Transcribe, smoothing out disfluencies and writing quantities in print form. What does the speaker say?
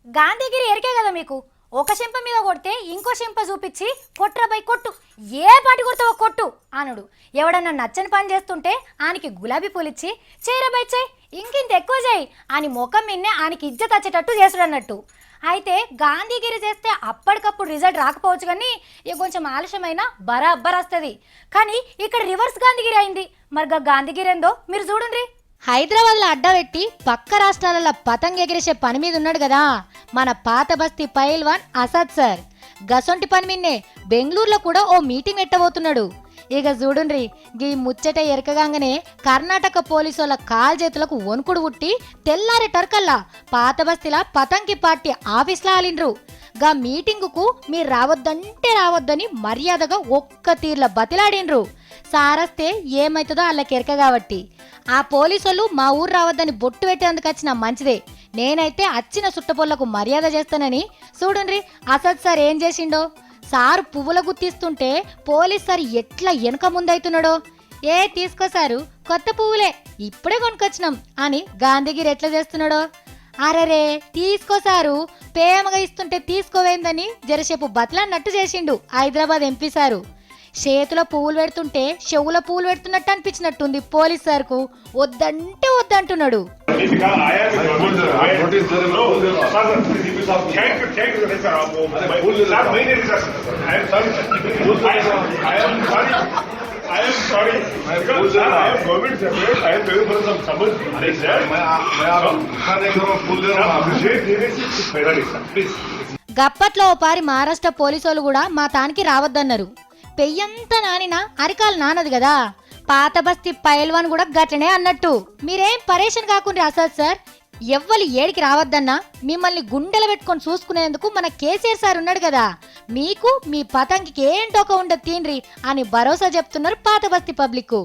గాంధీగిరి ఎరికే కదా మీకు. ఒక చెంప మీద కొడితే ఇంకో చెంప చూపించి కొట్రపై కొట్టు, ఏ పాటి కొడతావో కొట్టు అనుడు. ఎవడన్నా నచ్చని పని చేస్తుంటే ఆనికి గులాబీ పూలిచ్చి చేరబై చేయి, ఇంకింత ఎక్కువ చేయి అని ముఖం మిన్నే ఆనికి ఇజ్జత్ వచ్చేటట్టు చేసుడు అన్నట్టు. అయితే గాంధీగిరి చేస్తే అప్పటికప్పుడు రిజల్ట్ రాకపోవచ్చు, కానీ ఇక కొంచెం ఆలస్యమైనా బరాబర్ వస్తుంది. కానీ ఇక్కడ రివర్స్ గాంధీగిరి అయింది. మరి గాంధీగిరి ఏందో మీరు చూడండి. హైదరాబాద్లో అడ్డబెట్టి పక్క రాష్ట్రాలలో పతంగ్ ఎగిరేసే పని మీద ఉన్నాడు కదా మన పాత బస్తీ పైల్వాన్ అసద్ సార్. గసొంటి పని మీదనే బెంగళూరులో కూడా ఓ మీటింగ్ పెట్టబోతున్నాడు. ఇక చూడుండ్రి, గీ ముచ్చట ఎరకగానే కర్ణాటక పోలీసుల కాల్ చేతులకు వణుకుడు పుట్టి తెల్లారి టర్కల్లా పాత బస్తీల పతంగి పార్టీ ఆఫీస్లో ఆలిండ్రు. గా మీటింగుకు మీరు రావద్దంటే రావద్దని మర్యాదగా ఒక్క తీర్ల బతిలాడిండ్రు. సారస్తే ఏమైతుందో వాళ్ళకి ఎరక కాబట్టి. ఆ పోలీసులు మా ఊరు రావద్దని బొట్టు పెట్టేందుకు వచ్చిన మంచిదే, నేనైతే వచ్చిన సుట్టపొల్లకు మర్యాద చేస్తానని. చూడండి అసద్ సార్ ఏం చేసిండో. సారు పువ్వుల గుర్తిస్తుంటే పోలీస్ సార్ ఎట్లా వెనక ముందవుతున్నాడో. ఏ తీసుకోసారు, కొత్త పువ్వులే ఇప్పుడే కొనుకొచ్చినాం అని గాంధీగిరి ఎట్లా చేస్తున్నాడో. అరరే తీసుకోసారు, ప్రేమగా ఇస్తుంటే తీసుకోవేందని జరసేపు బతలన్నట్టు చేసిండు హైదరాబాద్ ఎంపీ సారు. చేతిలో పువ్వులు పెడుతుంటే చెవుల పువ్వులు పెడుతున్నట్టు అనిపించినట్టుంది పోలీస్ సార్కు. వద్దంటే వద్దంటున్నాడు. గప్పట్లో ఓ పారి మహారాష్ట్ర పోలీసులు కూడా మా తానికి రావద్దన్నారు. పెయ్యంతా నానినా అరికాలు నానదు కదా. పాత బస్తీ పైల్వాన్ కూడా గట్లనే అన్నట్టు. మీరేం పరేషన్ కాకుండా అసద్ సార్, ఎవ్వరు ఏడికి రావద్దన్నా మిమ్మల్ని గుండెలు పెట్టుకొని చూసుకునేందుకు మన కేసీఆర్ సార్ ఉన్నాడు కదా. మీకు మీ పతంగికి ఏంటోక ఉండదు తీండ్రి అని భరోసా చెప్తున్నారు పాత బస్తీ పబ్లిక్.